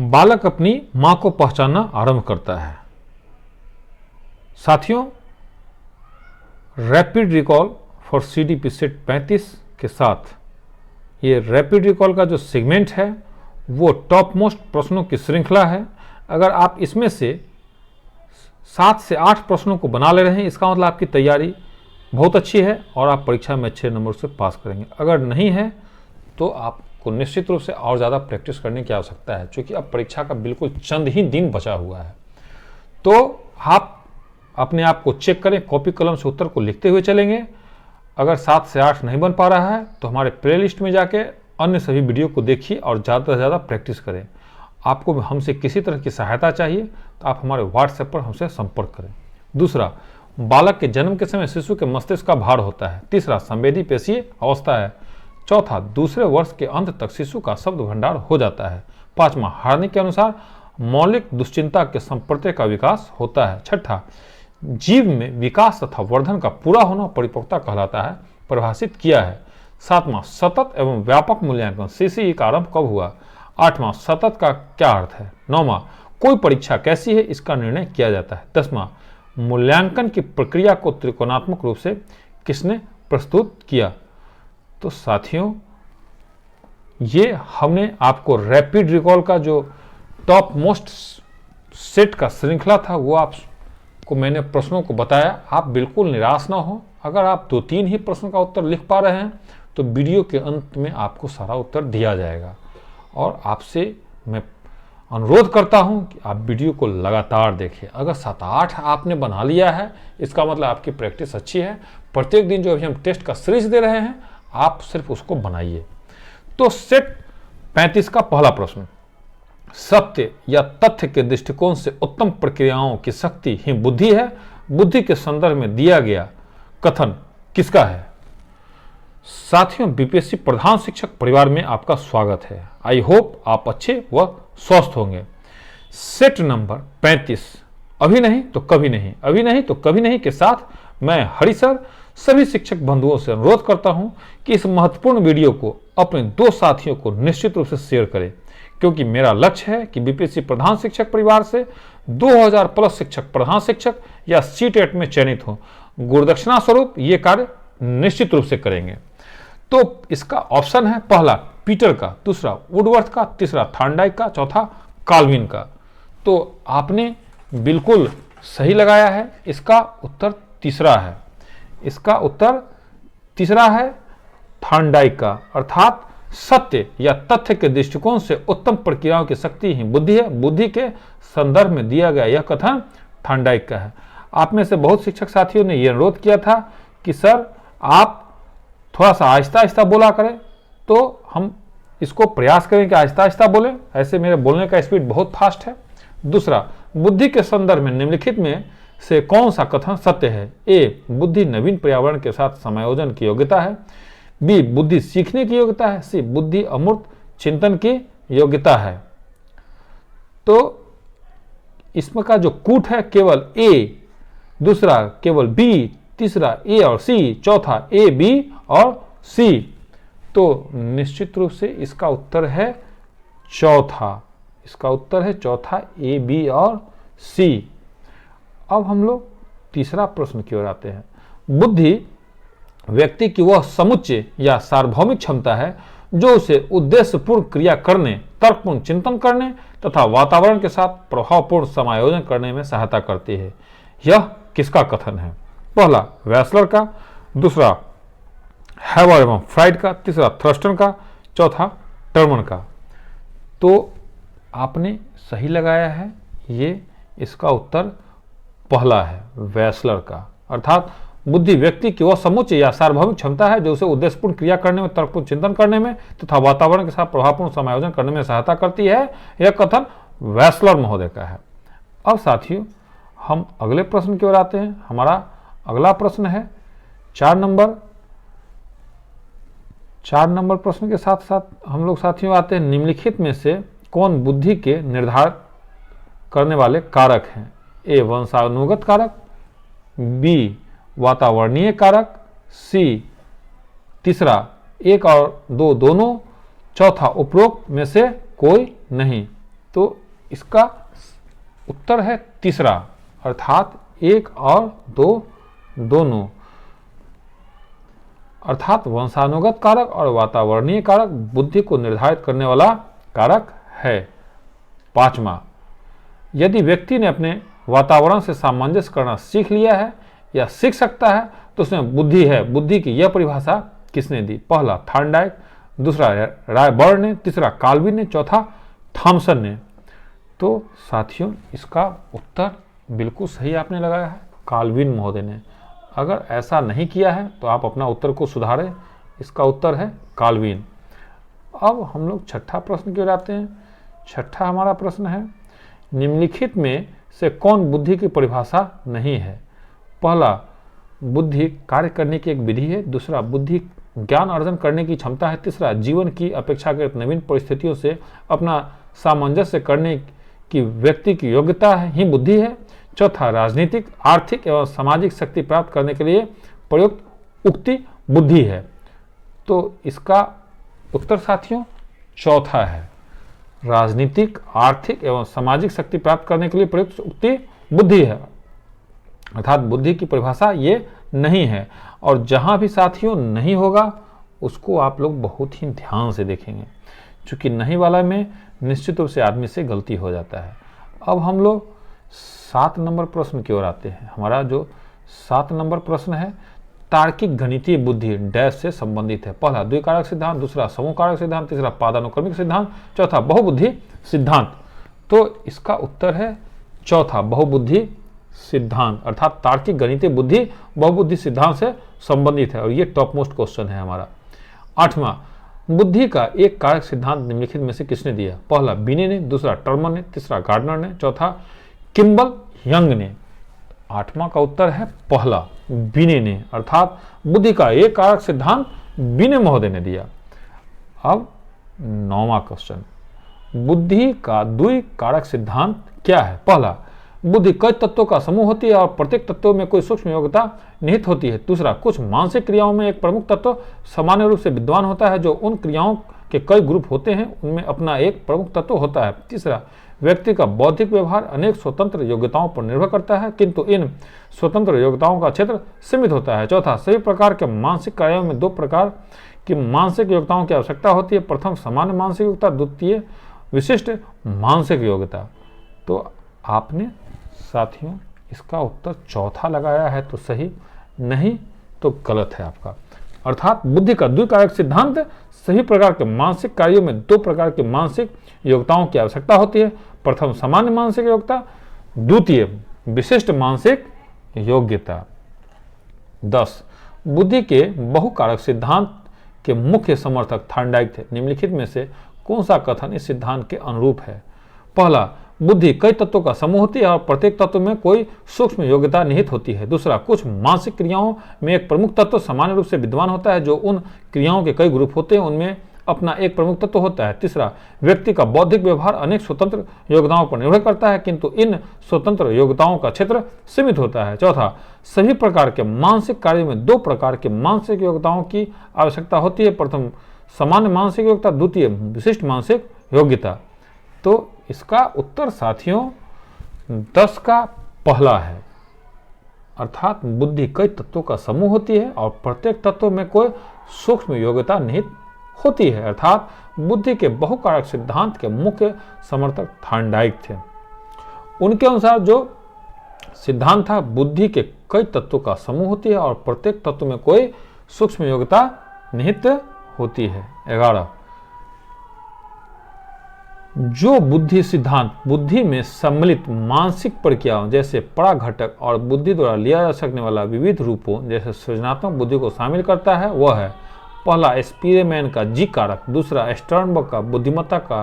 बालक अपनी मां को पहचानना आरंभ करता है। साथियों, rapid recall for CDP set 35 के साथ ये रैपिड रिकॉल का जो सेगमेंट है वो टॉप मोस्ट प्रश्नों की श्रृंखला है। अगर आप इसमें से 7 से 8 प्रश्नों को बना ले रहे हैं, इसका मतलब आपकी तैयारी बहुत अच्छी है और आप परीक्षा में अच्छे नंबर से पास करेंगे। अगर नहीं है तो आपको निश्चित रूप से और ज़्यादा प्रैक्टिस करने की आवश्यकता है, क्योंकि अब परीक्षा का बिल्कुल चंद ही दिन बचा हुआ है। तो आप अपने आप को चेक करें, कॉपी कलम से उत्तर को लिखते हुए चलेंगे। अगर 7 से 8 नहीं बन पा रहा है तो हमारे प्लेलिस्ट में जाके अन्य सभी वीडियो को देखिए और ज़्यादा से ज़्यादा प्रैक्टिस करें। आपको हमसे किसी तरह की सहायता चाहिए तो आप हमारे व्हाट्सएप पर हमसे संपर्क करें। दूसरा, बालक के जन्म के समय शिशु के मस्तिष्क का भार होता है। तीसरा, संवेदी पेशीय अवस्था है। चौथा, दूसरे वर्ष के अंत तक शिशु का शब्द भंडार हो जाता है। पांचवा, हार्निक के अनुसार मौलिक दुश्चिंता के संप्रत्यय का विकास होता है। छठा, जीव में विकास तथा वर्धन का पूरा होना परिपक्वता कहलाता है, परिभाषित किया है। सातवां, सतत एवं व्यापक मूल्यांकन CCE का आरंभ कब हुआ। आठवां, सतत का क्या अर्थ है। नौवां, कोई परीक्षा कैसी है इसका निर्णय किया जाता है। 10वां, मूल्यांकन की प्रक्रिया को त्रिकोणात्मक रूप से किसने प्रस्तुत किया। तो साथियों, ये हमने आपको रैपिड रिकॉल का जो टॉप मोस्ट सेट का श्रृंखला था वो आपको मैंने प्रश्नों को बताया। आप बिल्कुल निराश ना हो। अगर आप 2-3 ही प्रश्न का उत्तर लिख पा रहे हैं तो वीडियो के अंत में आपको सारा उत्तर दिया जाएगा। और आपसे मैं अनुरोध करता हूं कि आप वीडियो को लगातार देखें। अगर 7-8 आपने बना लिया है इसका मतलब आपकी प्रैक्टिस अच्छी है। प्रत्येक दिन जो अभी हम टेस्ट का सीरीज दे रहे हैं आप सिर्फ उसको बनाइए। तो सेट 35 का पहला प्रश्न, सत्य या तथ्य के दृष्टिकोण से उत्तम प्रक्रियाओं की शक्ति ही बुद्धि है। बुद्धि के संदर्भ में दिया गया कथन किसका है। साथियों, BPSC प्रधान शिक्षक परिवार में आपका स्वागत है। आई होप आप अच्छे व स्वस्थ होंगे। सेट नंबर 35, अभी नहीं तो कभी नहीं, अभी नहीं तो कभी नहीं के साथ मैं हरि सर सभी शिक्षक बंधुओं से अनुरोध करता हूं कि इस महत्वपूर्ण वीडियो को अपने 2 साथियों को निश्चित रूप से शेयर करें, क्योंकि मेरा लक्ष्य है कि BPSC प्रधान शिक्षक परिवार से 2000 प्लस शिक्षक प्रधान शिक्षक या CTET में चयनित हो। गुरुदक्षिणा स्वरूप ये कार्य निश्चित रूप से करेंगे। तो इसका ऑप्शन है पहला पीटर का, दूसरा वुडवर्थ का, तीसरा थॉर्नडाइक का, चौथा काल्विन का। तो आपने बिल्कुल सही लगाया है। इसका उत्तर तीसरा है। इसका उत्तर तीसरा है थॉर्नडाइक का, अर्थात सत्य या तथ्य के दृष्टिकोण से उत्तम प्रक्रियाओं की शक्ति ही बुद्धि है। बुद्धि के संदर्भ में दिया गया यह कथन थॉर्नडाइक का है। आप में से बहुत शिक्षक साथियों ने यह अनुरोध किया था कि सर आप थोड़ा सा आहिस्ता आहिस्ता बोला करें, तो हम इसको प्रयास करें कि आहिस्ता आहिस्ता बोलें। ऐसे मेरे बोलने का स्पीड बहुत फास्ट है। दूसरा, बुद्धि के संदर्भ में निम्नलिखित में से कौन सा कथन सत्य है। ए, बुद्धि नवीन पर्यावरण के साथ समायोजन की योग्यता है। बी, बुद्धि सीखने की योग्यता है। सी, बुद्धि अमूर्त चिंतन की योग्यता है। तो इसमें का जो कूट है केवल ए, दूसरा केवल बी, तीसरा ए और सी, चौथा ए, बी और सी। तो निश्चित रूप से इसका उत्तर है चौथा। इसका उत्तर है चौथा, ए, बी और सी। अब हम लोग तीसरा प्रश्न की ओर आते हैं। बुद्धि व्यक्ति की वह समुच्चय या सार्वभौमिक क्षमता है जो उसे उद्देश्यपूर्ण क्रिया करने, तर्कपूर्ण चिंतन करने तथा वातावरण के साथ प्रभावपूर्ण समायोजन करने में सहायता करती है। यह किसका कथन है। पहला वैसलर का, दूसरा हैवर एवं फ्राइड का, तीसरा थ्रस्टन का, चौथा टर्मन का। तो आपने सही लगाया है। ये इसका उत्तर पहला है, वैसलर का, अर्थात बुद्धि व्यक्ति की वह समुच्चय या सार्वभौमिक क्षमता है जो उसे उद्देश्यपूर्ण क्रिया करने में, तर्कपूर्ण चिंतन करने में तथा वातावरण के साथ प्रभावपूर्ण समायोजन करने में सहायता करती है। यह कथन वैसलर महोदय का है। अब साथियों, हम अगले प्रश्न की ओर आते हैं। हमारा अगला प्रश्न है 4 नंबर प्रश्न के साथ साथ हम लोग साथियों आते हैं, निम्नलिखित में से कौन बुद्धि के निर्धारण करने वाले कारक हैं। ए, वंशानुगत कारक, बी, वातावरणीय कारक, सी, तीसरा 1 और 2 दोनों, चौथा उपरोक्त में से कोई नहीं। तो इसका उत्तर है तीसरा, अर्थात 1 और 2 दोनों, अर्थात वंशानुगत कारक और वातावरणीय कारक बुद्धि को निर्धारित करने वाला कारक है। 5वां, यदि व्यक्ति ने अपने वातावरण से सामंजस्य करना सीख लिया है या सीख सकता है तो उसमें बुद्धि है। बुद्धि की यह परिभाषा किसने दी? पहला थॉर्नडाइक, दूसरा रायबर्न ने, तीसरा काल्विन ने, चौथा थॉमसन ने। तो साथियों इसका उत्तर बिल्कुल सही आपने लगाया है, काल्विन महोदय ने। अगर ऐसा नहीं किया है तो आप अपना उत्तर को सुधारें। इसका उत्तर है काल्विन। अब हम लोग छठा प्रश्न की ओर आते हैं। छठा हमारा प्रश्न है, निम्नलिखित में से कौन बुद्धि की परिभाषा नहीं है? पहला, बुद्धि कार्य करने की एक विधि है। दूसरा, बुद्धि ज्ञान अर्जन करने की क्षमता है। तीसरा, जीवन की अपेक्षाकृत नवीन परिस्थितियों से अपना सामंजस्य करने की व्यक्ति की योग्यता ही बुद्धि है। चौथा, राजनीतिक, आर्थिक एवं सामाजिक शक्ति प्राप्त करने के लिए प्रयुक्त उक्ति बुद्धि है। तो इसका उत्तर साथियों चौथा है, राजनीतिक, आर्थिक एवं सामाजिक शक्ति प्राप्त करने के लिए प्रयुक्त उक्ति बुद्धि है, अर्थात बुद्धि की परिभाषा ये नहीं है। और जहां भी साथियों नहीं होगा उसको आप लोग बहुत ही ध्यान से देखेंगे, क्योंकि नहीं वाला में निश्चित रूप से आदमी से गलती हो जाता है। अब हम लोग 7 नंबर प्रश्न की ओर आते हैं। हमारा जो 7 नंबर प्रश्न है, तार्किक गणितीय बुद्धि डैश से संबंधित है। पहला, द्विकारक सिद्धांत, दूसरा समूह कारक सिद्धांत, तीसरा पादानुक्रमिक सिद्धांत, चौथा बहुबुद्धि सिद्धांत। तो इसका उत्तर है चौथा, बहुबुद्धि सिद्धांत, अर्थात तार्किक गणितीय बुद्धि बहुबुद्धि सिद्धांत से संबंधित है और ये टॉप मोस्ट क्वेश्चन है हमारा। 8वां, बुद्धि का एक कारक सिद्धांत निम्नलिखित में से किसने दिया? पहला, बिने ने, दूसरा टर्मन ने, तीसरा गार्डनर ने, चौथा किम्बल यंग ने। 8वां का उत्तर है पहला, बिने ने, अर्थात बुद्धि का एक कारक सिद्धांत बिने महोदय ने दिया। अब 9वां क्वेश्चन, बुद्धि का द्वि कारक सिद्धांत क्या है? पहला, बुद्धि कई तत्वों का समूह होती है और प्रत्येक तत्व में कोई सूक्ष्म योग्यता निहित होती है। दूसरा, कुछ मानसिक क्रियाओं में एक प्रमुख तत्व सामान्य रूप से विद्वान होता है, जो उन क्रियाओं के कई ग्रुप होते हैं उनमें अपना एक प्रमुख तत्व होता है। तीसरा, व्यक्ति का बौद्धिक व्यवहार अनेक स्वतंत्र योग्यताओं पर निर्भर करता है, किंतु इन स्वतंत्र योग्यताओं का क्षेत्र सीमित होता है। चौथा, सभी प्रकार के मानसिक कार्यों में 2 प्रकार की मानसिक योग्यताओं की आवश्यकता होती है। प्रथम, सामान्य मानसिक योग्यता, द्वितीय विशिष्ट मानसिक योग्यता। तो आपने साथियों इसका उत्तर चौथा लगाया है तो सही, नहीं तो गलत है आपका। अर्थात बुद्धि का द्विकारक सिद्धांत, सभी प्रकार के मानसिक कार्यों में 2 प्रकार की मानसिक योग्यताओं की आवश्यकता होती है। प्रथम, सामान्य मानसिक योग्यता, द्वितीय विशिष्ट मानसिक योग्यता। 10, बुद्धि के बहुकारक सिद्धांत के मुख्य समर्थक थॉर्नडाइक थे। निम्नलिखित में से कौन सा कथन इस सिद्धांत के अनुरूप है? पहला, बुद्धि कई तत्वों का समूह होती है और प्रत्येक तत्व में कोई सूक्ष्म योग्यता निहित होती है। दूसरा, कुछ मानसिक क्रियाओं में एक प्रमुख तत्व सामान्य रूप से विद्वान होता है, जो उन क्रियाओं के कई ग्रुप होते हैं उनमें अपना एक प्रमुख तत्व होता है। तीसरा, व्यक्ति का बौद्धिक व्यवहार अनेक स्वतंत्र योग्यताओं पर निर्भर करता है, किंतु इन स्वतंत्र योग्यताओं का क्षेत्र सीमित होता है। चौथा, सभी प्रकार के मानसिक कार्यों में 2 प्रकार के मानसिक योग्यताओं की आवश्यकता होती है। प्रथम, सामान्य मानसिक योग्यता, द्वितीय विशिष्ट मानसिक योग्यता। तो इसका उत्तर साथियों 10 का पहला है, अर्थात बुद्धि कई तत्वों का समूह होती है और प्रत्येक तत्व में कोई सूक्ष्म योग्यता निहित होती है, अर्थात बुद्धि के बहुकारक सिद्धांत के मुख्य समर्थक थॉर्नडाइक थे। उनके अनुसार जो सिद्धांत था, बुद्धि के कई तत्वों का समूह होती है और प्रत्येक तत्व में कोई सूक्ष्म योग्यता निहित होती है। 11, जो बुद्धि सिद्धांत बुद्धि में सम्मिलित मानसिक प्रक्रियाओं जैसे पराघटक और बुद्धि द्वारा लिया जा सकने वाला विविध रूपों जैसे सृजनात्मक बुद्धि को शामिल करता है, वह है पहला, स्पीरमैन का जी कारक, दूसरा, स्टर्नबर्ग का बुद्धिमत्ता का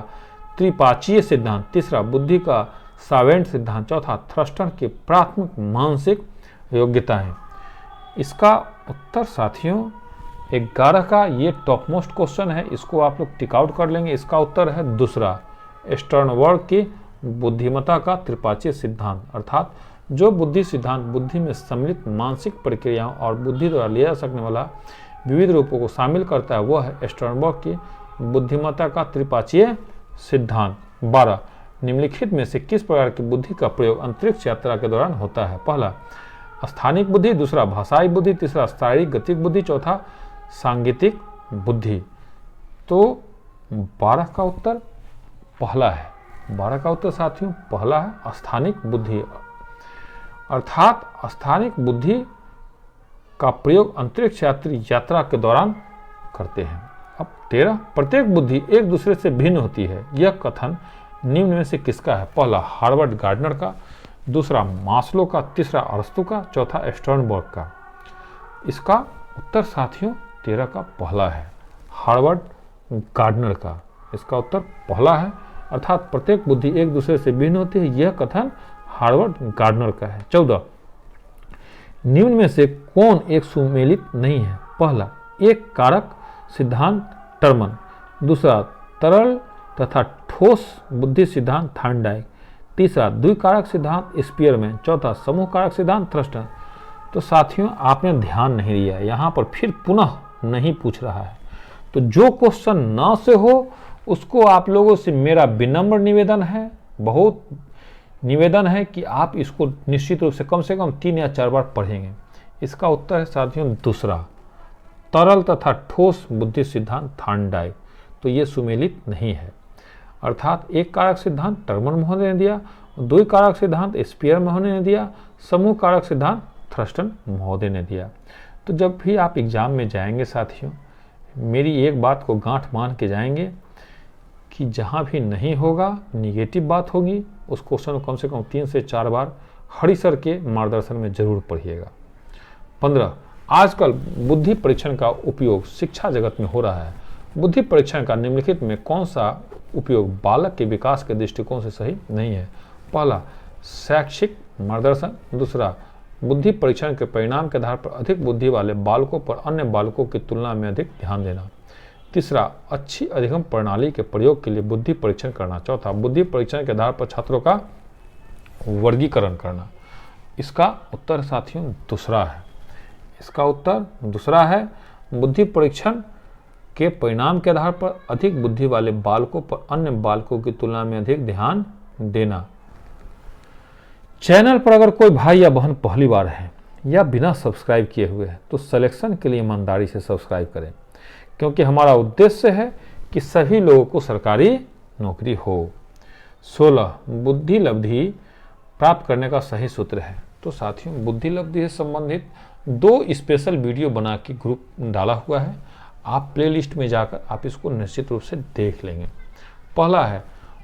त्रिपाचीय सिद्धांत, तीसरा, बुद्धि का सावेंट सिद्धांत, चौथा, थ्रस्टन की प्राथमिक मानसिक योग्यताएं। इसका उत्तर साथियों 11 का ये टॉप मोस्ट क्वेश्चन है, इसको आप लोग टिक आउट कर लेंगे। इसका उत्तर है दूसरा, स्टर्नबर्ग की बुद्धिमत्ता का त्रिपाचीय सिद्धांत, अर्थात जो बुद्धि सिद्धांत बुद्धि में सम्मिलित मानसिक प्रक्रियाओं और बुद्धि द्वारा लिया जा सकने वाला विविध रूपों को शामिल करता है, वह है स्टर्नबर्ग की बुद्धिमत्ता का त्रिपाचीय सिद्धांत। 12, निम्नलिखित में से किस प्रकार की बुद्धि का प्रयोग अंतरिक्ष यात्रा के दौरान होता है? पहला स्थानिक बुद्धि, दूसरा भाषाई बुद्धि, तीसरा शारीरिक गतिक बुद्धि, चौथा सांगीतिक बुद्धि। तो 12 का उत्तर पहला है। 12 का उत्तर साथियों पहला है, स्थानिक बुद्धि। अर्थात स्थानिक बुद्धि का प्रयोग अंतरिक्ष यात्रा के दौरान करते हैं। अब 13, प्रत्येक बुद्धि एक दूसरे से भिन्न होती है, यह कथन निम्न में से किसका है? पहला हार्वर्ड गार्डनर का, दूसरा मास्लो का, तीसरा अरस्तु का, चौथा स्टर्नबर्ग का। इसका उत्तर साथियों 13 का पहला है, हार्वर्ड गार्डनर का। इसका उत्तर पहला है, अर्थात प्रत्येक बुद्धि एक दूसरे से भिन्न होती है, यह कथन हार्वर्ड गार्डनर का है। 14, निम्न में से कौन एक सुमेलित नहीं है? पहला एक कारक सिद्धांत टर्मन, दूसरा तरल तथा ठोस बुद्धि सिद्धांत थार्नडाइक, तीसरा द्विकारक सिद्धांत स्पीयरमैन, चौथा समूह कारक सिद्धांत थ्रस्टन। तो साथियों आपने ध्यान नहीं दिया, यहाँ पर फिर पुनः नहीं पूछ रहा है। तो जो क्वेश्चन न से हो उसको आप लोगों से मेरा विनम्र निवेदन है, बहुत निवेदन है कि आप इसको निश्चित रूप से कम 3 या 4 बार पढ़ेंगे। इसका उत्तर है साथियों दूसरा, तरल तथा ठोस बुद्धि सिद्धांत थार्नडाइक। तो ये सुमेलित नहीं है, अर्थात एक कारक सिद्धांत टर्मन महोदय ने दिया, द्वि कारक सिद्धांत स्पीयर महोदय ने दिया, समूह कारक सिद्धांत थ्रस्टन महोदय ने दिया। तो जब भी आप एग्जाम में जाएंगे साथियों, मेरी एक बात को गांठ मान के जाएंगे कि जहाँ भी नहीं होगा निगेटिव बात होगी, उस क्वेश्चन को कम से कम 3 से 4 बार हरि सर के मार्गदर्शन में जरूर पढ़िएगा। 15, आजकल बुद्धि परीक्षण का उपयोग शिक्षा जगत में हो रहा है। बुद्धि परीक्षण का निम्नलिखित में कौन सा उपयोग बालक के विकास के दृष्टिकोण से सही नहीं है? पहला शैक्षिक मार्गदर्शन, दूसरा बुद्धि परीक्षण के परिणाम के आधार पर अधिक बुद्धि वाले बालकों पर अन्य बालकों की तुलना में अधिक ध्यान देना, तीसरा अच्छी अधिगम प्रणाली के प्रयोग के लिए बुद्धि परीक्षण करना, चौथा बुद्धि परीक्षण के आधार पर छात्रों का वर्गीकरण करना। इसका उत्तर साथियों दूसरा है। इसका उत्तर दूसरा है, बुद्धि परीक्षण के परिणाम के आधार पर अधिक बुद्धि वाले बालकों पर अन्य बालकों की तुलना में अधिक ध्यान देना। चैनल पर अगर कोई भाई या बहन पहली बार है या बिना सब्सक्राइब किए हुए है तो सिलेक्शन के लिए ईमानदारी से सब्सक्राइब करें, क्योंकि हमारा उद्देश्य है कि सभी लोगों को सरकारी नौकरी हो। 16, बुद्धि लब्धि प्राप्त करने का सही सूत्र है। तो साथियों बुद्धि लब्धि से संबंधित 2 स्पेशल वीडियो बना के ग्रुप डाला हुआ है, आप प्लेलिस्ट में जाकर आप इसको निश्चित रूप से देख लेंगे। पहला है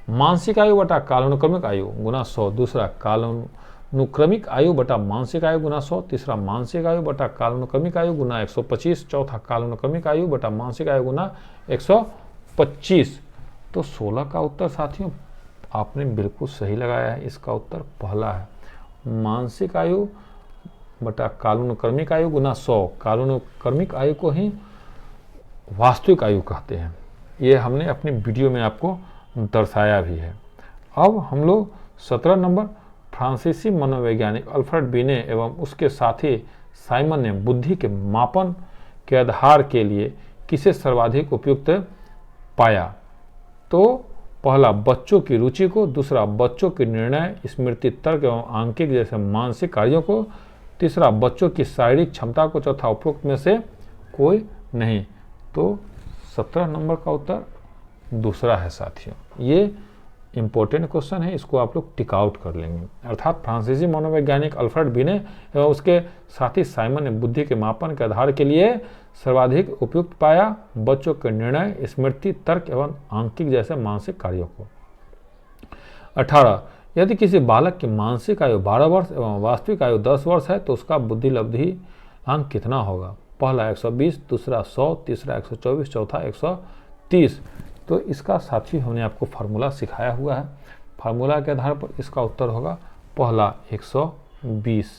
मानसिक आयु बटा कालानुक्रमिक आयु गुना 100, दूसरा कालानुक्रमिक आयु बटा मानसिक आयु गुना 100, तीसरा मानसिक आयु बटा कालानुक्रमिक आयु गुना 125, चौथा कालानुक्रमिक आयु बटा मानसिक आयु गुना 125। तो 16 का उत्तर साथियों आपने बिल्कुल सही लगाया है। इसका उत्तर पहला है, मानसिक आयु बटा कालानुक्रमिक आयु गुना 100। कालानुक्रमिक आयु को ही वास्तविक आयु कहते हैं, ये हमने अपनी वीडियो में आपको दर्शाया भी है। अब हम लोग 17 नंबर, फ्रांसीसी मनोवैज्ञानिक अल्फ्रेड बिने एवं उसके साथी साइमन ने बुद्धि के मापन के आधार के लिए किसे सर्वाधिक उपयुक्त पाया? तो पहला बच्चों की रुचि को, दूसरा बच्चों की निर्णय स्मृति तर्क एवं आंकिक जैसे मानसिक कार्यों को, तीसरा बच्चों की शारीरिक क्षमता को, चौथा उपरोक्त में से कोई नहीं। तो 17 नंबर का उत्तर दूसरा है साथियों। ये इंपॉर्टेंट क्वेश्चन है, इसको आप लोग टिक आउट कर लेंगे। अर्थात फ्रांसीसी मनोवैज्ञानिक अल्फ्रेड बिने एवं उसके साथी साइमन ने बुद्धि के मापन के आधार के लिए सर्वाधिक उपयुक्त पाया बच्चों के निर्णय स्मृति तर्क एवं आंकिक जैसे मानसिक कार्यों को। 18, यदि किसी बालक की मानसिक आयु 12 वर्ष एवं वास्तविक आयु 10 वर्ष है तो उसका बुद्धि लब्धि अंक कितना होगा? पहला 120, दूसरा 100, तीसरा 124, चौथा 130। तो इसका साथी हमने आपको फार्मूला सिखाया हुआ है, फार्मूला के आधार पर इसका उत्तर होगा पहला 120।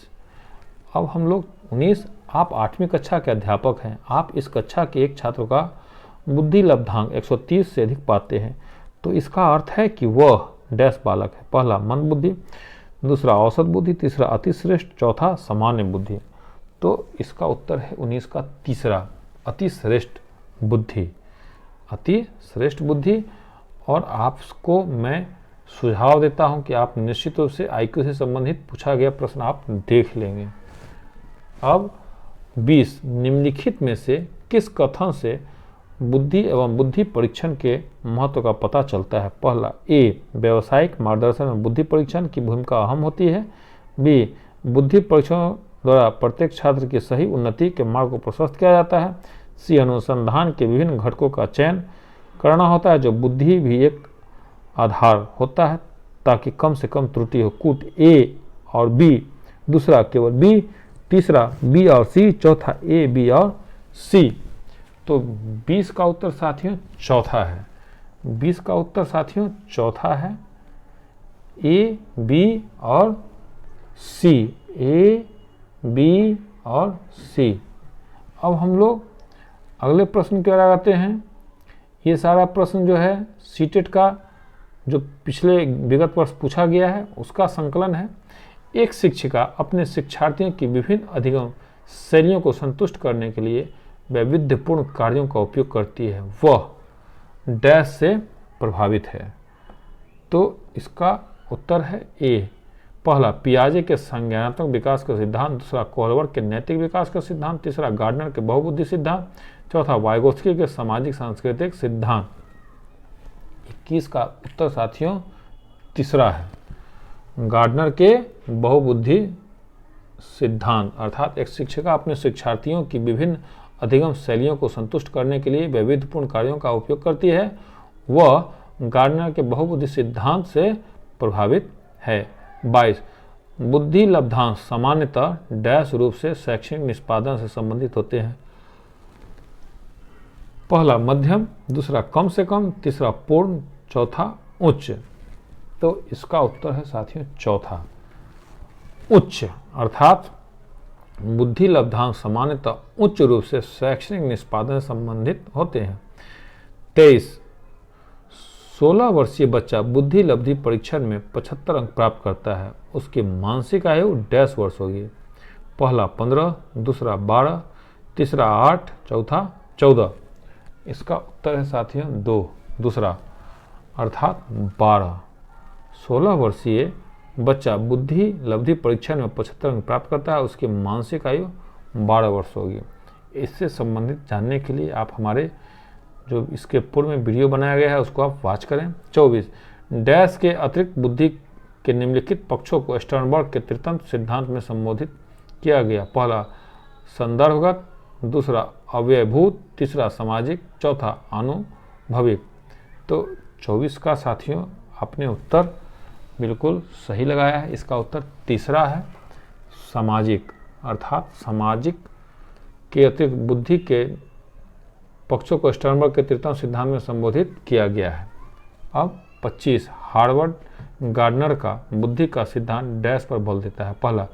अब हम लोग 19, आप 8वीं कक्षा के अध्यापक हैं, आप इस कक्षा के एक छात्र का बुद्धि लब्धांक 130 से अधिक पाते हैं, तो इसका अर्थ है कि वह डैश बालक है। पहला मंद बुद्धि, दूसरा औसत बुद्धि, तीसरा अतिश्रेष्ठ, चौथा सामान्य बुद्धि। तो इसका उत्तर है 19 का तीसरा, अतिश्रेष्ठ बुद्धि। अति श्रेष्ठ बुद्धि। और आपको मैं सुझाव देता हूं कि आप निश्चित रूप से IQ से संबंधित पूछा गया प्रश्न आप देख लेंगे। अब 20 निम्नलिखित में से किस कथन से बुद्धि एवं बुद्धि परीक्षण के महत्व का पता चलता है? पहला, ए, व्यावसायिक मार्गदर्शन में बुद्धि परीक्षण की भूमिका अहम होती है। बी, बुद्धि परीक्षण द्वारा प्रत्येक छात्र की सही उन्नति के मार्ग को प्रशस्त किया जाता है। सी, अनुसंधान के विभिन्न घटकों का चयन करना होता है जो बुद्धि भी एक आधार होता है ताकि कम से कम त्रुटि हो। कूट ए और बी, दूसरा केवल बी, तीसरा बी और सी, चौथा ए, बी और सी। तो 20 का उत्तर साथियों चौथा है। 20 का उत्तर साथियों चौथा है, ए, बी और सी, ए, बी और सी। अब हम लोग अगले प्रश्न की ओर आते हैं। ये सारा प्रश्न जो है सीटेट का जो पिछले विगत वर्ष पूछा गया है उसका संकलन है। एक शिक्षिका अपने शिक्षार्थियों की विभिन्न अधिगम शैलियों को संतुष्ट करने के लिए वैविध्यपूर्ण कार्यों का उपयोग करती है, वह डैश से प्रभावित है। तो इसका उत्तर है ए। पहला, पियाजे के संज्ञानात्मक विकास का सिद्धांत, दूसरा कोहलवर के नैतिक विकास का सिद्धांत, तीसरा गार्डनर के बहुबुद्धि सिद्धांत, चौथा वाइगोत्स्की के सामाजिक सांस्कृतिक सिद्धांत। 21 का उत्तर साथियों तीसरा है, गार्डनर के बहुबुद्धि सिद्धांत। अर्थात एक शिक्षिका अपने शिक्षार्थियों की विभिन्न अधिगम शैलियों को संतुष्ट करने के लिए वैविध्यपूर्ण कार्यों का उपयोग करती है, वह गार्डनर के बहुबुद्धि सिद्धांत से प्रभावित है। 22, बुद्धि लब्धांश सामान्यतः डैश रूप से शैक्षणिक निष्पादन से संबंधित होते हैं। पहला, मध्यम, दूसरा कम से कम, तीसरा पूर्ण, चौथा उच्च। तो इसका उत्तर है साथियों चौथा, उच्च। अर्थात बुद्धि लब्धांश सामान्यतः उच्च रूप से शैक्षणिक निष्पादन से संबंधित होते हैं। 23, 16 वर्षीय बच्चा बुद्धि लब्धि परीक्षण में 75 अंक प्राप्त करता है, उसकी मानसिक आयु डैश वर्ष होगी। पहला 15, दूसरा 12, तीसरा 8, चौथा 14। इसका उत्तर है साथियों 2, दूसरा, अर्थात 12। 16 वर्षीय बच्चा बुद्धि लब्धि परीक्षण में 75 अंक प्राप्त करता है, उसकी मानसिक आयु 12 वर्ष होगी। इससे संबंधित जानने के लिए आप हमारे जो इसके पूर्व में वीडियो बनाया गया है उसको आप वॉच करें। 24, डैश के अतिरिक्त बुद्धि के निम्नलिखित पक्षों को स्टर्नबर्ग के त्रितंत्र सिद्धांत में संबोधित किया गया। पहला संदर्भगत, दूसरा अव्ययभूत, तीसरा सामाजिक, चौथा आनुभविक। तो 24 का साथियों आपने उत्तर बिल्कुल सही लगाया है। इसका उत्तर तीसरा है, सामाजिक। अर्थात सामाजिक के अतिरिक्त बुद्धि के पक्षों को स्टर्नबर्ग के त्रितंत्र सिद्धांत में संबोधित किया गया है। अब 25, हार्वर्ड गार्डनर का बुद्धि का सिद्धांत डैश पर बल देता है। पहला,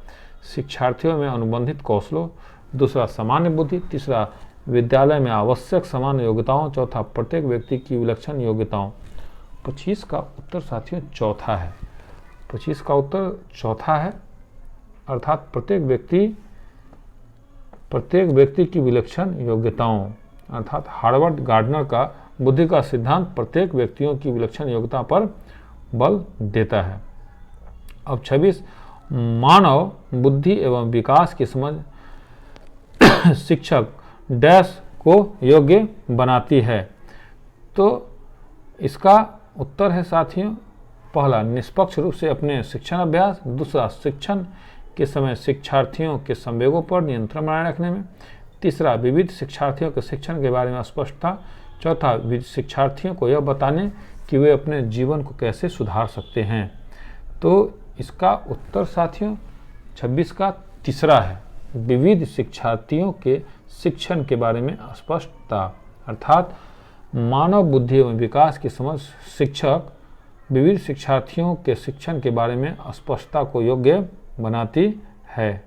शिक्षार्थियों में अनुबंधित कौशलों, दूसरा सामान्य बुद्धि, तीसरा विद्यालय में आवश्यक समान योग्यताओं, चौथा प्रत्येक व्यक्ति की विलक्षण योग्यताओं। 25 का उत्तर साथियों चौथा है। 25 का उत्तर चौथा है, अर्थात प्रत्येक व्यक्ति की विलक्षण योग्यताओं। अर्थात हार्वर्ड गार्डनर का बुद्धि का सिद्धांत प्रत्येक व्यक्तियों की विलक्षण योग्यता पर बल देता है। अब 26, मानव बुद्धि एवं विकास की समझ शिक्षक डैश को योग्य बनाती है। तो इसका उत्तर है साथियों पहला, निष्पक्ष रूप से अपने शिक्षण अभ्यास, दूसरा शिक्षण के समय शिक्षार्थियों के संवेगों पर नियंत्रण बनाए रखने में, तीसरा विविध शिक्षार्थियों के शिक्षण के बारे में स्पष्टता, चौथा शिक्षार्थियों को यह बताने कि वे अपने जीवन को कैसे सुधार सकते हैं। तो इसका उत्तर साथियों 26 का तीसरा है, विविध शिक्षार्थियों के शिक्षण के बारे में स्पष्टता। अर्थात मानव बुद्धि एवं विकास की समझ शिक्षक विविध शिक्षार्थियों के शिक्षण के बारे में स्पष्टता को योग्य बनाती है।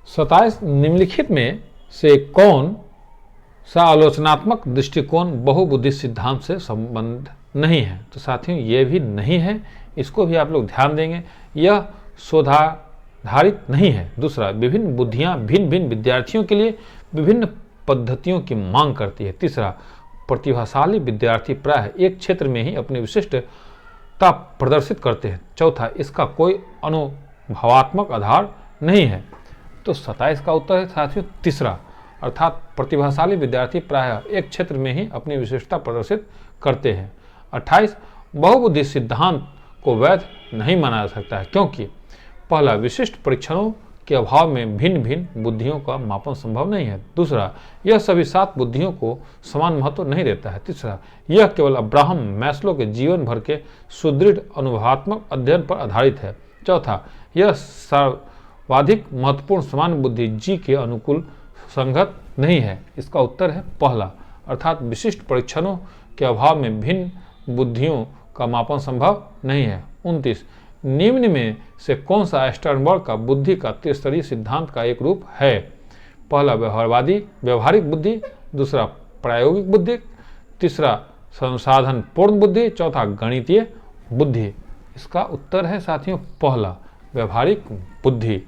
27, निम्नलिखित में से कौन सा आलोचनात्मक दृष्टिकोण बहुबुद्धि सिद्धांत से संबंध नहीं है? तो साथियों ये भी नहीं है, इसको भी आप लोग ध्यान देंगे। यह शोधाधारित नहीं है। दूसरा, विभिन्न बुद्धियां भिन्न भिन्न विद्यार्थियों के लिए विभिन्न पद्धतियों की मांग करती है। तीसरा, प्रतिभाशाली विद्यार्थी प्रायः एक क्षेत्र में ही अपनी विशिष्टता प्रदर्शित करते हैं। चौथा, इसका कोई अनुभवात्मक आधार नहीं है। तो 27 का उत्तर है साथियों तीसरा, अर्थात प्रतिभाशाली विद्यार्थी प्रायः एक क्षेत्र में ही अपनी विशिष्टता प्रदर्शित करते हैं। 28, बहुबुद्धि सिद्धांत को वैध नहीं माना जा सकता है क्योंकि पहला, विशिष्ट परीक्षणों के अभाव में भिन्न भिन्न बुद्धियों का मापन संभव नहीं है। दूसरा, यह सभी 7 बुद्धियों को समान महत्व नहीं देता है। तीसरा, यह केवल अब्राहम मैस्लो के जीवन भर के सुदृढ़ अनुभवात्मक अध्ययन पर आधारित है। चौथा, यह सर्वाधिक महत्वपूर्ण समान बुद्धि जी के अनुकूल संगत नहीं है। इसका उत्तर है पहला, अर्थात विशिष्ट परीक्षणों के अभाव में भिन्न बुद्धियों का मापन संभव नहीं है। 29, निम्न में से कौन सा स्टर्नबर्ग का बुद्धि का त्रिस्तरीय सिद्धांत का एक रूप है? पहला, व्यवहारिक बुद्धि। दूसरा, प्रायोगिक बुद्धि। तीसरा, संसाधन पूर्ण बुद्धि। चौथा, गणितीय बुद्धि। इसका उत्तर है साथियों पहला, व्यवहारिक बुद्धि।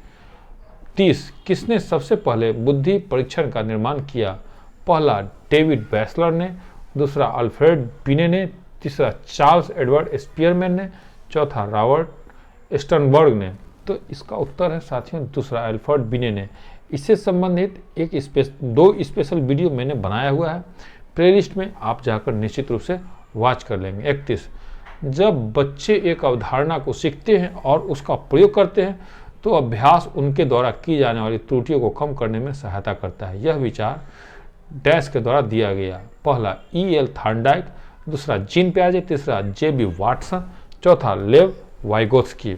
30, किसने सबसे पहले बुद्धि परीक्षण का निर्माण किया? पहला, डेविड बैचलर ने। दूसरा, अल्फ्रेड बिने ने। तीसरा, चार्ल्स एडवर्ड स्पीयरमैन ने। चौथा, रॉबर्ट स्टर्नबर्ग ने। तो इसका उत्तर है साथियों दूसरा, अल्फ्रेड बिने ने। इससे संबंधित दो स्पेशल वीडियो मैंने बनाया हुआ है, प्लेलिस्ट में आप जाकर निश्चित रूप से वॉच कर लेंगे। 31, जब बच्चे एक अवधारणा को सीखते हैं और उसका प्रयोग करते हैं तो अभ्यास उनके द्वारा की जाने वाली त्रुटियों को कम करने में सहायता करता है। यह विचार डैश के द्वारा दिया गया। पहला, E.L. थॉर्नडाइक। दूसरा, जीन पियाजे। तीसरा, J.B. वाटसन। चौथा, लेव वाइगोत्स्की।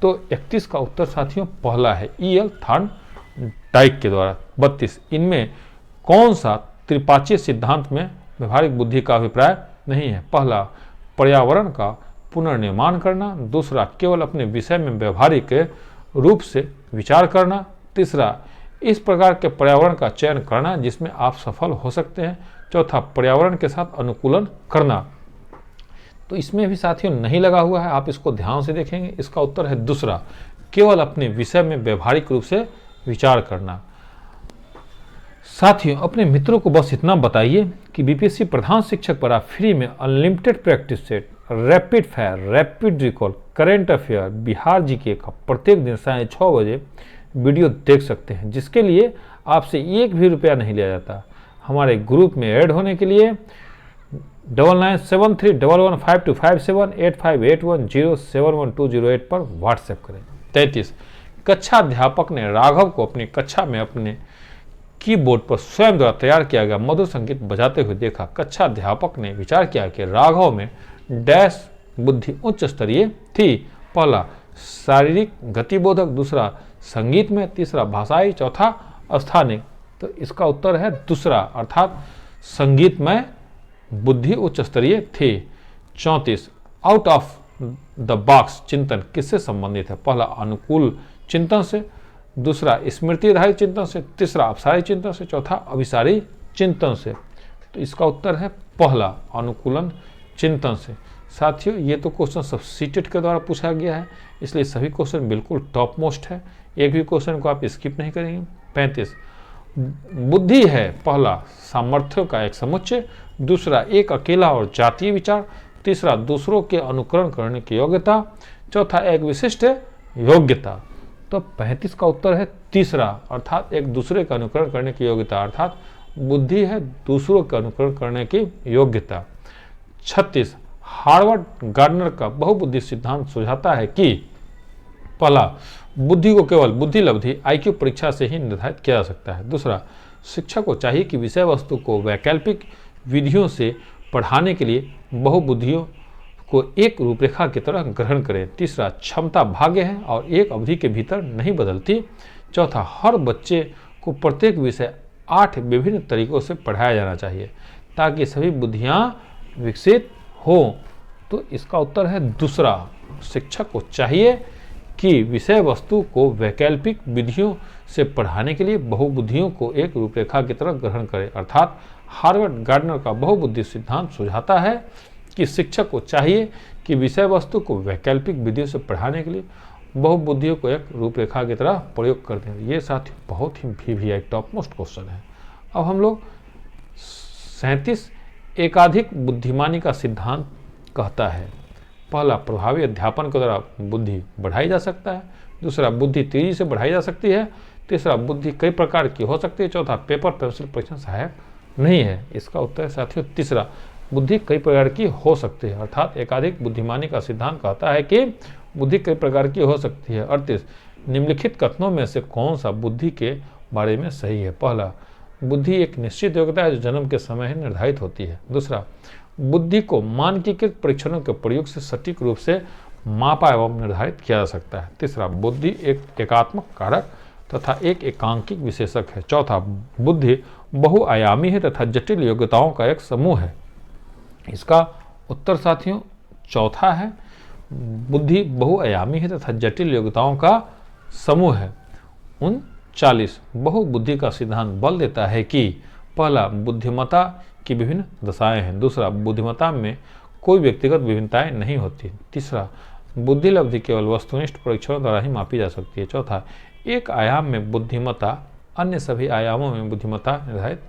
तो 31 का उत्तर साथियों पहला है, E.L. थॉर्नडाइक के द्वारा। 32, इनमें कौन सा त्रिपाक्षीय सिद्धांत में व्यवहारिक बुद्धि का अभिप्राय नहीं है? पहला, पर्यावरण का पुनर्निर्माण करना। दूसरा, केवल अपने विषय में व्यवहारिक रूप से विचार करना। तीसरा, इस प्रकार के पर्यावरण का चयन करना जिसमें आप सफल हो सकते हैं। चौथा, पर्यावरण के साथ अनुकूलन करना। तो इसमें भी साथियों नहीं लगा हुआ है, आप इसको ध्यान से देखेंगे। इसका उत्तर है दूसरा, केवल अपने विषय में व्यवहारिक रूप से विचार करना। साथियों, अपने मित्रों को बस इतना बताइए कि बीपीएससी प्रधान शिक्षक पर आप फ्री में unlimited practice set, rapid fire, rapid recall, current affair, Bihar GK का प्रत्येक दिन 6:30 बजे वीडियो देख सकते हैं, जिसके लिए आपसे 1 भी रुपया नहीं लिया जाता। हमारे ग्रुप में ऐड होने के लिए 9973115257 8581071208 पर व्हाट्सएप करें। 33, कक्षा अध्यापक ने राघव को अपनी कक्षा में अपने कीबोर्ड पर स्वयं द्वारा तैयार किया गया मधुर संगीत बजाते हुए देखा। कक्षा अध्यापक ने विचार किया कि राघव में डैश बुद्धि उच्च स्तरीय थी। पहला, शारीरिक गतिबोधक। दूसरा, संगीत में। तीसरा, भाषाई। चौथा, स्थानिक। तो इसका उत्तर है दूसरा, अर्थात संगीत में बुद्धि उच्च स्तरीय थी। 34, आउट ऑफ द बॉक्स चिंतन किससे संबंधित है? पहला, अनुकूल चिंतन से। दूसरा, स्मृति आधारित चिंतन से। तीसरा, अपसारी चिंतन से। चौथा, अभिसारी चिंतन से। तो इसका उत्तर है पहला, अनुकूलन चिंतन से। साथियों, ये तो क्वेश्चन सब सीटेट के द्वारा पूछा गया है, इसलिए सभी क्वेश्चन बिल्कुल टॉप मोस्ट है, एक भी क्वेश्चन को आप स्किप नहीं करेंगे। 35, बुद्धि है पहला, सामर्थ्यों का एक समुच्चय। दूसरा, एक अकेला और जातीय विचार। तीसरा, दूसरों के अनुकरण करने की योग्यता। चौथा, एक विशिष्ट योग्यता। तो 35 का उत्तर है तीसरा, अर्थात एक दूसरे का अनुकरण करने की योग्यता, अर्थात बुद्धि है दूसरों का अनुकरण करने की योग्यता। 36, हार्वर्ड गार्डनर का बहुबुद्धि सिद्धांत सुझाता है कि पहला, बुद्धि को केवल बुद्धिलब्धि IQ परीक्षा से ही निर्धारित किया जा सकता है। दूसरा, शिक्षक को चाहिए कि विषय वस्तु को वैकल्पिक विधियों से पढ़ाने के लिए बहुबुद्धियों को एक रूपरेखा की तरह ग्रहण करें। तीसरा, क्षमता भाग्य है और एक अवधि के भीतर नहीं बदलती। चौथा, हर बच्चे को प्रत्येक विषय 8 विभिन्न तरीकों से पढ़ाया जाना चाहिए ताकि सभी बुद्धियां विकसित हो। तो इसका उत्तर है दूसरा, शिक्षक को चाहिए कि विषय वस्तु को वैकल्पिक विधियों से पढ़ाने के लिए बहुबुद्धियों को एक रूपरेखा की तरह ग्रहण करें। अर्थात हार्वर्ड गार्डनर का बहुबुद्धि सिद्धांत सुझाता है कि शिक्षक को चाहिए कि विषय वस्तु को वैकल्पिक विधियों से पढ़ाने के लिए बहुबुद्धियों को एक रूपरेखा की तरह प्रयोग करते हैं। ये साथ बहुत ही VVI टॉप मोस्ट क्वेश्चन है। अब हम लोग 37 एकाधिक बुद्धिमानी का सिद्धांत कहता है? पहला, प्रभावी अध्यापन के द्वारा बुद्धि बढ़ाई जा सकता है। दूसरा, बुद्धि तेजी से बढ़ाई जा सकती है। तीसरा, बुद्धि कई प्रकार की हो सकती है। चौथा, पेपर पेंसिल परीक्षण सहायक नहीं है। इसका उत्तर है साथियों तीसरा, बुद्धि कई प्रकार की हो सकती है। अर्थात एकाधिक बुद्धिमानी का सिद्धांत कहता है कि बुद्धि कई प्रकार की हो सकती है। 38, निम्नलिखित कथनों में से कौन सा बुद्धि के बारे में सही है? पहला, बुद्धि एक निश्चित योग्यता है जो जन्म के समय ही निर्धारित होती है। दूसरा, बुद्धि को मानकीकृत परीक्षणों के प्रयोग से सटीक रूप से मापा एवं निर्धारित किया जा सकता है। तीसरा, बुद्धि एक एकात्मक कारक तथा एक एकांकिक विशेषक है। चौथा, बुद्धि बहुआयामी है तथा जटिल योग्यताओं का एक समूह है। इसका उत्तर साथियों चौथा है, बुद्धि बहुआयामी है तथा जटिल योग्यताओं का समूह है। 39, बहुबुद्धि का सिद्धांत बल देता है कि पहला, बुद्धिमत्ता की विभिन्न दशाएं हैं। दूसरा, बुद्धिमत्ता में कोई व्यक्तिगत विभिन्नताएं नहीं होती। तीसरा, बुद्धि लब्धि केवल वस्तुनिष्ठ परीक्षणों द्वारा ही मापी जा सकती है। चौथा, एक आयाम में बुद्धिमत्ता अन्य सभी आयामों में बुद्धिमत्ता निर्धारित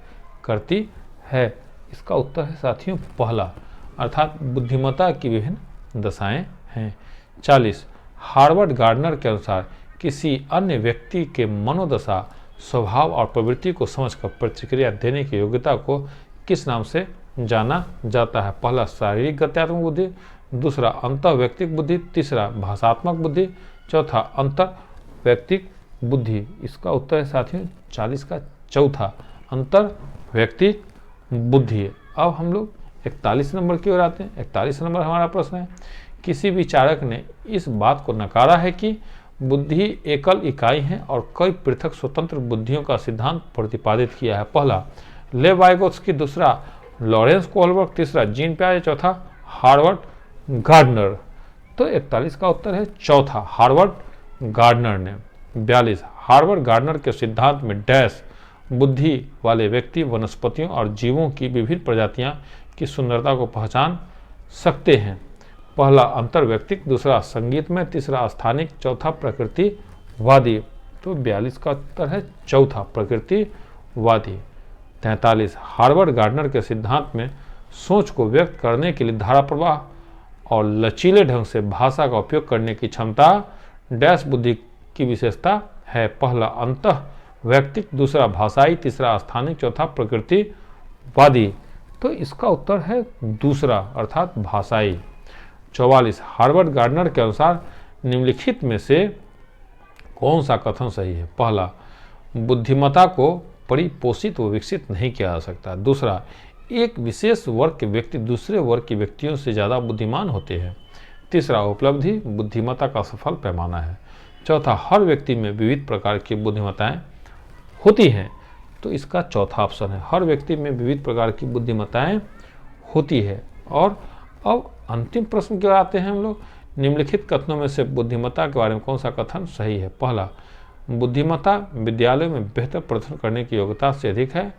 करती है। इसका उत्तर है साथियों पहला, अर्थात बुद्धिमत्ता की विभिन्न दशाएं हैं। 40, हार्वर्ड गार्डनर के अनुसार किसी अन्य व्यक्ति के मनोदशा, स्वभाव और प्रवृत्ति को समझकर प्रतिक्रिया देने की योग्यता को किस नाम से जाना जाता है? पहला, शारीरिक गत्यात्मक बुद्धि। दूसरा, अंतर्वैयक्तिक बुद्धि। तीसरा, भाषात्मक बुद्धि। चौथा, अंतर्वैयक्तिक बुद्धि। इसका उत्तर है साथियों 40 का चौथा, अंतर्वैयक्तिक बुद्धि। अब हम लोग 41 नंबर की ओर आते हैं। 41 नंबर हमारा प्रश्न है, किसी विचारक ने इस बात को नकारा है कि बुद्धि एकल इकाई है और कई पृथक स्वतंत्र बुद्धियों का सिद्धांत प्रतिपादित किया है। पहला, लेव वाइगोत्स्की। दूसरा, लॉरेंस कोहलबर्ग। तीसरा, जीन पियाजे। चौथा, हार्वर्ड गार्डनर। तो 41 का उत्तर है चौथा, हार्वर्ड गार्डनर ने। 42, हार्वर्ड गार्डनर के सिद्धांत में डैश बुद्धि वाले व्यक्ति वनस्पतियों और जीवों की विभिन्न प्रजातियां की सुंदरता को पहचान सकते हैं। पहला, अंतर्वैयक्तिक। दूसरा, संगीतमय। तीसरा, स्थानिक। चौथा, प्रकृतिवादी। तो 42 का उत्तर है चौथा, प्रकृतिवादी। 43, हार्वर्ड गार्डनर के सिद्धांत में सोच को व्यक्त करने के लिए धारा प्रवाह और लचीले ढंग से भाषा का उपयोग करने की क्षमता डैश बुद्धि की विशेषता है। पहला, अंतर्वैयक्तिक। दूसरा, भाषाई। तीसरा, स्थानिक। चौथा, प्रकृतिवादी। तो इसका उत्तर है दूसरा, अर्थात भाषाई। 44, हार्वर्ड गार्डनर के अनुसार निम्नलिखित में से कौन सा कथन सही है? पहला, बुद्धिमत्ता को परिपोषित व विकसित नहीं किया जा सकता। दूसरा, एक विशेष वर्ग के व्यक्ति दूसरे वर्ग के व्यक्तियों से ज़्यादा बुद्धिमान होते हैं। तीसरा, उपलब्धि बुद्धिमत्ता का सफल पैमाना है। चौथा, हर व्यक्ति में विविध प्रकार की बुद्धिमत्ताएं होती हैं। तो इसका चौथा ऑप्शन है, हर व्यक्ति में विविध प्रकार की बुद्धिमत्ताएं होती है। और अब अंतिम प्रश्न की ओर आते हैं हम लोग, निम्नलिखित कथनों में से बुद्धिमत्ता के बारे में कौन सा कथन सही है? पहला, बुद्धिमत्ता विद्यालयों में बेहतर प्रदर्शन करने की योग्यता से अधिक है।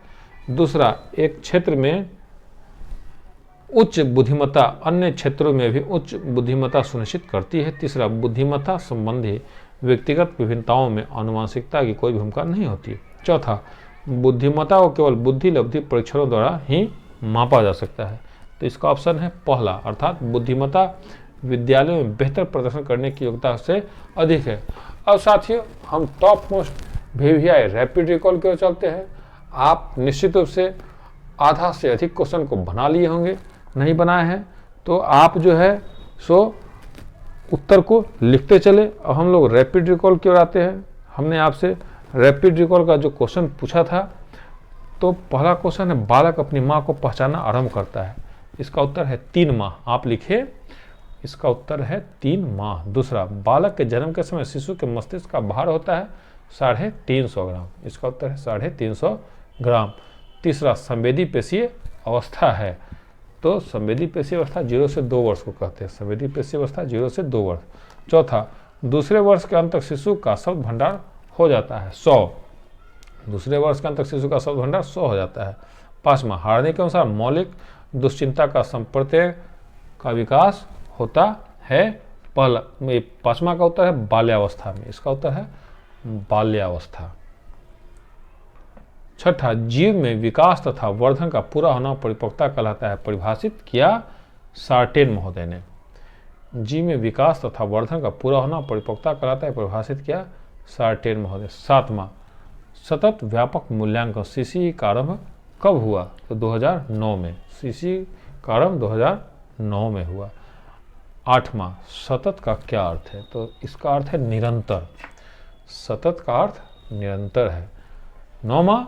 दूसरा, एक क्षेत्र में उच्च बुद्धिमत्ता अन्य क्षेत्रों में भी उच्च बुद्धिमत्ता सुनिश्चित करती है। तीसरा, बुद्धिमत्ता संबंधी व्यक्तिगत विभिन्नताओं में आनुवंशिकता की कोई भूमिका नहीं होती। चौथा, बुद्धिमत्ता को केवल बुद्धि लब्धि परीक्षणों द्वारा ही मापा जा सकता है। तो इसका ऑप्शन है पहला, अर्थात बुद्धिमत्ता विद्यालयों में बेहतर प्रदर्शन करने की योग्यता से अधिक है। अब साथियों हम top most VVI rapid recall की ओर चलते हैं। आप निश्चित रूप से आधा से अधिक क्वेश्चन को बना लिए होंगे, नहीं बनाए हैं तो आप जो है सो उत्तर को लिखते चले। अब हम लोग रैपिड रिकॉल की ओर आते हैं। हमने आपसे रैपिड रिकॉल का जो क्वेश्चन पूछा था, तो पहला क्वेश्चन है, बालक अपनी माँ को पहचानना आरंभ करता है। इसका उत्तर है 3 माह। आप लिखे, इसका उत्तर है 3 माह। दूसरा, बालक के जन्म के समय शिशु के मस्तिष्क का भार होता है 350 ग्राम। इसका उत्तर है 350 ग्राम। तीसरा, संवेदी पेशीय अवस्था है। तो संवेदी पेशीय अवस्था 0 से 2 वर्ष को कहते हैं। संवेदी पेशीय अवस्था 0 से 2 वर्ष। चौथा, दूसरे वर्ष के अंत तक शिशु का शब्द भंडार हो जाता है 100। दूसरे वर्ष के अंत तक शिशु का शब्द भंडार 100 हो जाता है। पांचवा, हार्नी के अनुसार मौलिक दुश्चिंता का संप्रत्यय का विकास होता है। पहला, पांचवा का उत्तर है बाल्यावस्था में। इसका उत्तर है बाल्यावस्था। छठा, जीव में विकास तथा वर्धन का पूरा होना परिपक्वता कहलाता है, परिभाषित किया सार्टेन महोदय ने। जीव में विकास तथा वर्धन का पूरा होना परिपक्वता कहलाता है, परिभाषित किया सार्टेन महोदय। सातवां, सतत व्यापक मूल्यांकन सीसी का आरंभ कब हुआ? तो 2009 में। सीसी का आरंभ 2009 में हुआ। आठवां, सतत का क्या अर्थ है? तो इसका अर्थ है निरंतर। सतत का अर्थ निरंतर है। नौवां,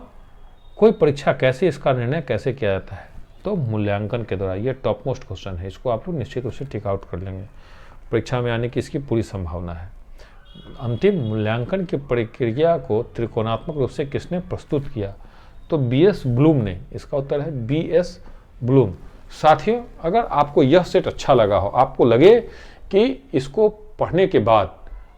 कोई परीक्षा कैसे, इसका निर्णय कैसे किया जाता है? तो मूल्यांकन के द्वारा। ये टॉप मोस्ट क्वेश्चन है, इसको आप लोग निश्चित रूप से टिक आउट कर लेंगे। परीक्षा में आने की इसकी पूरी संभावना है। अंतिम, मूल्यांकन की प्रक्रिया को त्रिकोणात्मक रूप से किसने प्रस्तुत किया? तो बीएस ब्लूम ने। इसका उत्तर है बीएस ब्लूम। साथियों, अगर आपको यह सेट अच्छा लगा हो, आपको लगे कि इसको पढ़ने के बाद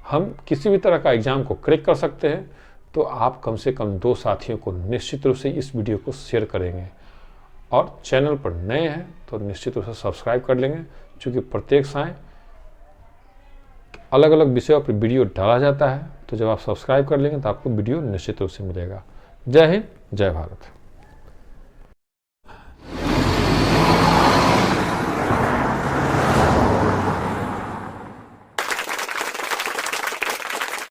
हम किसी भी तरह का एग्जाम को क्रैक कर सकते हैं, तो आप कम से कम 2 साथियों को निश्चित रूप से इस वीडियो को शेयर करेंगे। और चैनल पर नए हैं तो निश्चित रूप से सब्सक्राइब कर लेंगे, क्योंकि प्रत्येक साय अलग अलग विषयों पर वीडियो डाला जाता है। तो जब आप सब्सक्राइब कर लेंगे तो आपको वीडियो निश्चित रूप से मिलेगा। जय हिंद, जय भारत।